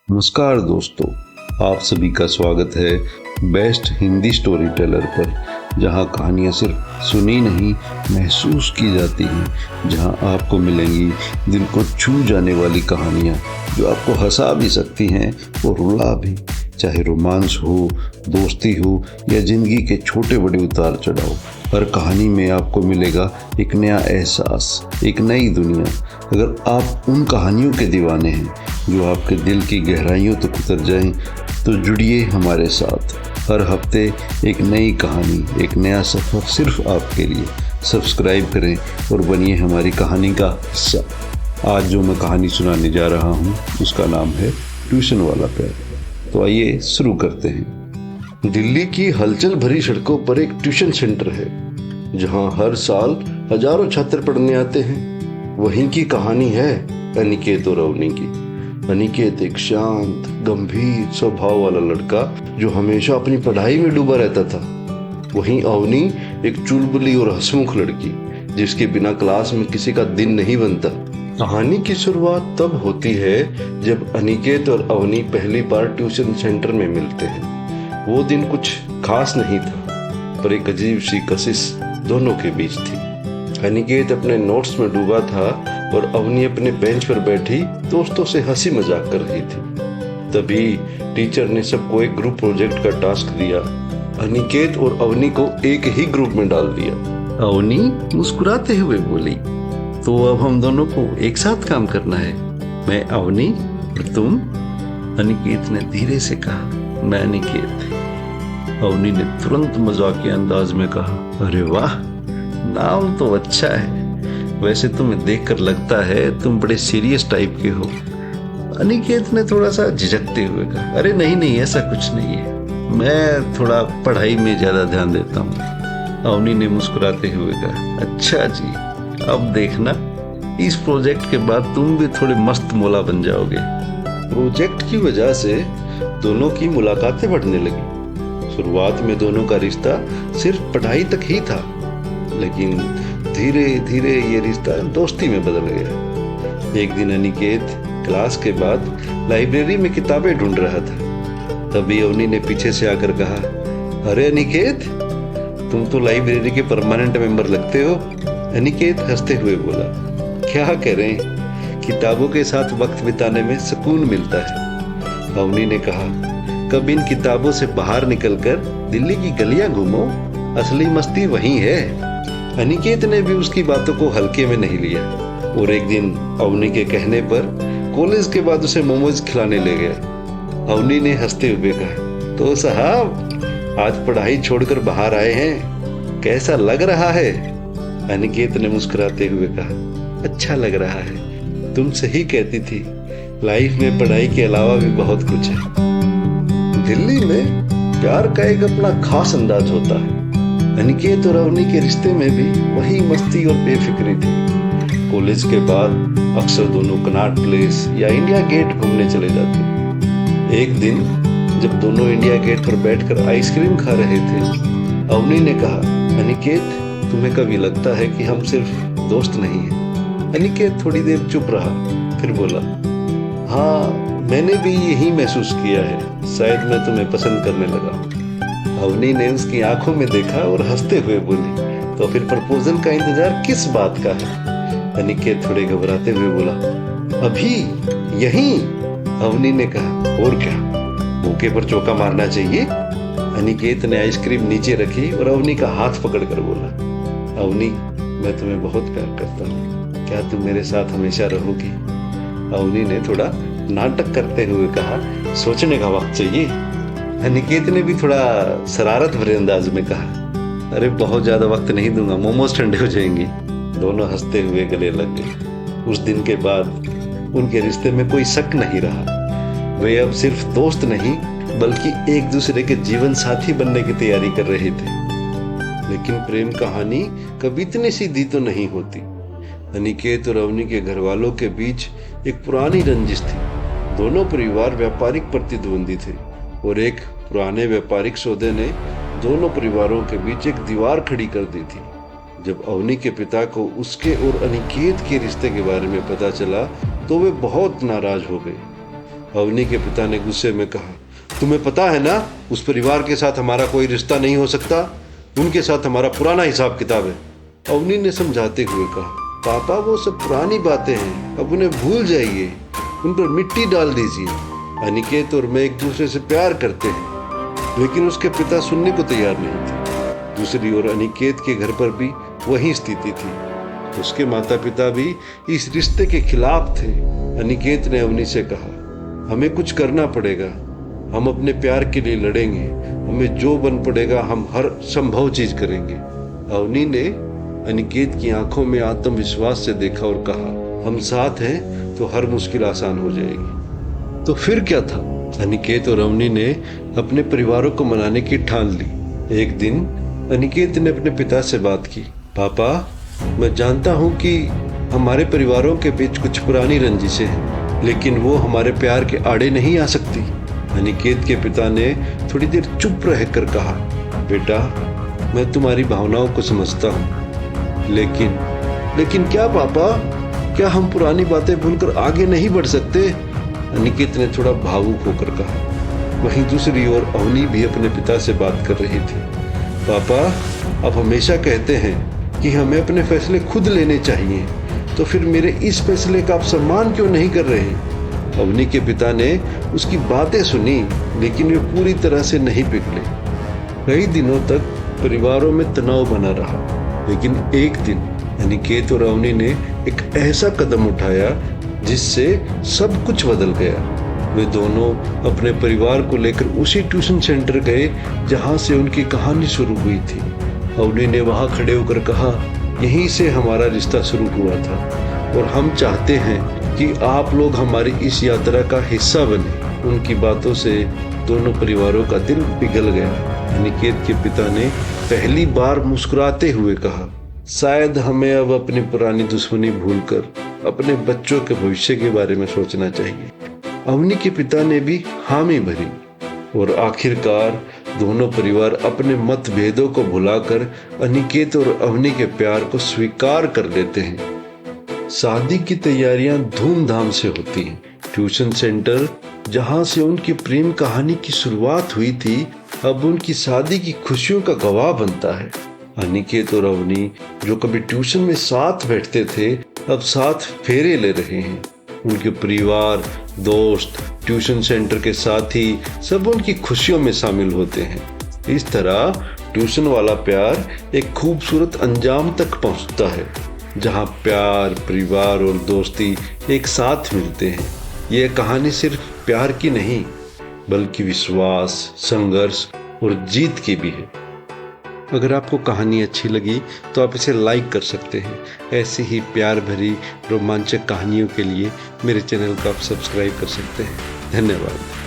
नमस्कार दोस्तों, आप सभी का स्वागत है बेस्ट हिंदी स्टोरी टेलर पर, जहां कहानियां सिर्फ सुनी नहीं महसूस की जाती हैं, जहां आपको मिलेंगी दिल को छू जाने वाली कहानियां जो आपको हंसा भी सकती हैं और रुला भी। चाहे रोमांस हो, दोस्ती हो या ज़िंदगी के छोटे बड़े उतार चढ़ाव, हर कहानी में आपको मिलेगा एक नया एहसास, एक नई दुनिया। अगर आप उन कहानियों के दीवाने हैं जो आपके दिल की गहराइयों तक उतर जाएं, तो जुड़िए हमारे साथ। हर हफ्ते एक नई कहानी, एक नया सफ़र सिर्फ आपके लिए। सब्सक्राइब करें और बनिए हमारी कहानी का हिस्सा। आज जो मैं कहानी सुनाने जा रहा हूँ उसका नाम है ट्यूशन वाला प्यार। तो आइए शुरू करते हैं। दिल्ली की हलचल भरी सड़कों पर एक ट्यूशन सेंटर है जहाँ हर साल हजारों छात्र पढ़ने आते हैं। वहीं की कहानी है अनिकेत और अवनी की। अनिकेत एक शांत, गंभीर स्वभाव वाला लड़का जो हमेशा अपनी पढ़ाई में डूबा रहता था। वहीं अवनी एक चुलबुली और हंसमुख लड़की जिसके बिना क्लास में किसी का दिन नहीं बनता। कहानी की शुरुआत तब होती है जब अनिकेत और अवनी पहली बार ट्यूशन सेंटर में मिलते हैं। वो दिन कुछ खास नहीं था, पर एक अजीब सी कशिश दोनों के बीच थी। अनिकेत अपने नोट्स में डूबा था और अवनी अपने बेंच पर बैठी दोस्तों से हंसी मजाक कर रही थी। तभी टीचर ने सबको एक ग्रुप प्रोजेक्ट का टास्क दिया। अनिकेत और अवनी को एक ही ग्रुप में डाल दिया। अवनी मुस्कुराते हुए बोली, तो अब हम दोनों को एक साथ काम करना है। मैं अवनी और तुम? अनिकेत ने धीरे से कहा, मैं अनिकेत। अवनी ने तुरंत मजाकिया अंदाज में कहा, अरे वाह, नाम तो अच्छा है। वैसे तुम्हें देखकर लगता है तुम बड़े सीरियस टाइप के हो। अनिकेत ने थोड़ा सा झिझकते हुए कहा, अरे नहीं नहीं, ऐसा कुछ नहीं है, मैं थोड़ा पढ़ाई में ज्यादा ध्यान देता हूँ। अवनी ने मुस्कुराते हुए कहा, अच्छा जी, अब देखना, इस प्रोजेक्ट के बाद तुम भी थोड़े मस्त मौला बन जाओगे। प्रोजेक्ट की वजह से दोनों की मुलाकातें बढ़ने लगी। शुरुआत में दोनों का रिश्ता सिर्फ पढ़ाई तक ही था, लेकिन धीरे धीरे ये रिश्ता दोस्ती में बदल गया। एक दिन अनिकेत क्लास के बाद लाइब्रेरी में किताबें ढूंढ रहा था। तभी अवनी ने पीछे से आकर कहा, अरे अनिकेत, तुम तो लाइब्रेरी के परमानेंट मेंबर लगते हो। अनिकेत हंसते हुए बोला, क्या करें, किताबों के साथ वक्त बिताने में सुकून मिलता है। अवनी ने कहा, कब इन किताबों से बाहर निकलकर दिल्ली की गलियां घूमो, असली मस्ती वहीं है। अनिकेत ने भी उसकी बातों को हल्के में नहीं लिया और एक दिन अवनी के कहने पर कॉलेज के बाद उसे मोमोज खिलाने ले गया। अवनी ने हंसते हुए कहा, तो साहब, आज पढ़ाई छोड़कर बाहर आए हैं, कैसा लग रहा है? अनिकेत ने मुस्कुराते हुए कहा, अच्छा लग रहा है। तुम सही कहती थी, लाइफ में पढ़ाई के अलावा भी बहुत कुछ है। दिल्ली में प्यार का एक अपना खास अंदाज होता है। अनिकेत और अवनी के रिश्ते में भी वही मस्ती और बेफिक्री थी। कॉलेज के बाद अक्सर दोनों कनॉट प्लेस या इंडिया गेट घूमने चले जाते। एक दिन जब दोनों इंडिया गेट पर बैठकर आइसक्रीम खा रहे थे, अवनी ने कहा, अनिकेत, तुम्हें कभी लगता है कि हम सिर्फ दोस्त नहीं हैं? अनिकेत थोड़ी देर चुप रहा, फिर बोला, हाँ, मैंने भी यही महसूस किया है, शायद मैं तुम्हें पसंद करने लगा। अवनी ने उसकी आंखों में देखा और हंसते हुए बोली, तो फिर प्रपोजल का इंतजार किस बात का है? अनिकेत थोड़े घबराते हुए बोला, अभी यहीं? अवनी ने कहा, और क्या, मौके पर चौका मारना चाहिए। अनिकेत ने आइसक्रीम नीचे रखी और अवनी का हाथ पकड़कर बोला, अवनी, मैं तुम्हें बहुत प्यार करता हूँ, क्या तुम मेरे साथ हमेशा रहोगी? अवनी ने थोड़ा नाटक करते हुए कहा, सोचने का वक्त चाहिए। अनिकेत ने भी थोड़ा शरारत भरे अंदाज में कहा, अरे बहुत ज्यादा वक्त नहीं दूंगा, मोमोज ठंडे हो जाएंगे। दोनों हंसते हुए गले लग गए। उस दिन के बाद उनके रिश्ते में कोई शक नहीं रहा। वे अब सिर्फ दोस्त नहीं बल्कि एक दूसरे के जीवन साथी बनने की तैयारी कर रहे थे। लेकिन प्रेम कहानी कभी इतनी सीधी तो नहीं होती। अनिकेत और अवनी के घर वालों के बीच एक पुरानी रंजिश थी। दोनों परिवार व्यापारिक प्रतिद्वंदी थे और एक पुराने व्यापारिक सौदे ने दोनों परिवारों के बीच एक दीवार खड़ी कर दी थी। जब अवनी के पिता को उसके और अनिकेत के रिश्ते के बारे में पता चला तो वे बहुत नाराज हो गए। अवनी के पिता ने गुस्से में कहा, तुम्हें पता है ना, उस परिवार के साथ हमारा कोई रिश्ता नहीं हो सकता, उनके साथ हमारा पुराना हिसाब किताब है। अवनी ने समझाते हुए कहा, पापा वो सब पुरानी बातें हैं, अब उन्हें भूल जाइए, उन पर मिट्टी डाल दीजिए। अनिकेत और मैं एक दूसरे से प्यार करते हैं। लेकिन उसके पिता सुनने को तैयार नहीं थे। दूसरी ओर अनिकेत के घर पर भी वही स्थिति थी। उसके माता पिता भी इस रिश्ते के खिलाफ थे। अनिकेत ने अवनी से कहा, हमें कुछ करना पड़ेगा, हम अपने प्यार के लिए लड़ेंगे, हमें जो बन पड़ेगा हम हर संभव चीज करेंगे। अवनी ने अनिकेत की आंखों में आत्मविश्वास से देखा और कहा, हम साथ हैं तो हर मुश्किल आसान हो जाएगी। तो फिर क्या था, अनिकेत और अवनी ने अपने परिवारों को मनाने की ठान ली। एक दिन अनिकेत ने अपने पिता से बात की, पापा मैं जानता हूँ कि हमारे परिवारों के बीच कुछ पुरानी रंजिशें हैं, लेकिन वो हमारे प्यार के आड़े नहीं आ सकती। अनिकेत के पिता ने थोड़ी देर चुप रहकर कहा, बेटा मैं तुम्हारी भावनाओं को समझता हूँ, लेकिन क्या पापा, क्या हम पुरानी बातें भूलकर आगे नहीं बढ़ सकते? अनिकेत ने थोड़ा भावुक होकर कहा। वहीं दूसरी ओर अवनी भी अपने पिता से बात कर रही थी। पापा आप हमेशा कहते हैं कि हमें अपने फैसले खुद लेने चाहिए, तो फिर मेरे इस फैसले का आप सम्मान क्यों नहीं कर रहे? अवनी के पिता ने उसकी बातें सुनी, लेकिन वे पूरी तरह से नहीं पिघले। कई दिनों तक परिवारों में तनाव बना रहा, लेकिन एक दिन अनिकेत और अवनी ने एक ऐसा कदम उठाया जिससे सब कुछ बदल गया। वे दोनों अपने परिवार को लेकर उसी ट्यूशन सेंटर गए जहां से उनकी कहानी शुरू हुई थी। अवनी ने वहां खड़े होकर कहा, यहीं से हमारा रिश्ता शुरू हुआ था और हम चाहते हैं कि आप लोग हमारी इस यात्रा का हिस्सा बने। उनकी बातों से दोनों परिवारों का दिल पिघल गया। अनिकेत के पिता ने पहली बार मुस्कुराते हुए कहा, शायद हमें अब अपनी पुरानी दुश्मनी भूलकर अपने बच्चों के भविष्य के बारे में सोचना चाहिए। अवनी के पिता ने भी हामी भरी और आखिरकार दोनों परिवार अपने मतभेदों को भुलाकर अनिकेत और अवनी के प्यार को स्वीकार कर लेते हैं। शादी की तैयारियां धूमधाम से होती हैं। ट्यूशन सेंटर जहां से उनकी प्रेम कहानी की शुरुआत हुई थी, अब उनकी शादी की खुशियों का गवाह बनता है। अनिकेत और अवनी जो कभी ट्यूशन में साथ बैठते थे, अब साथ फेरे ले रहे हैं। उनके परिवार, दोस्त, ट्यूशन सेंटर के साथी सब उनकी खुशियों में शामिल होते हैं। इस तरह ट्यूशन वाला प्यार एक खूबसूरत अंजाम तक पहुंचता है, जहां प्यार, परिवार और दोस्ती एक साथ मिलते हैं। यह कहानी सिर्फ प्यार की नहीं, बल्कि विश्वास, संघर्ष और जीत की भी है। अगर आपको कहानी अच्छी लगी तो आप इसे लाइक कर सकते हैं। ऐसी ही प्यार भरी रोमांचक कहानियों के लिए मेरे चैनल को आप सब्सक्राइब कर सकते हैं। धन्यवाद।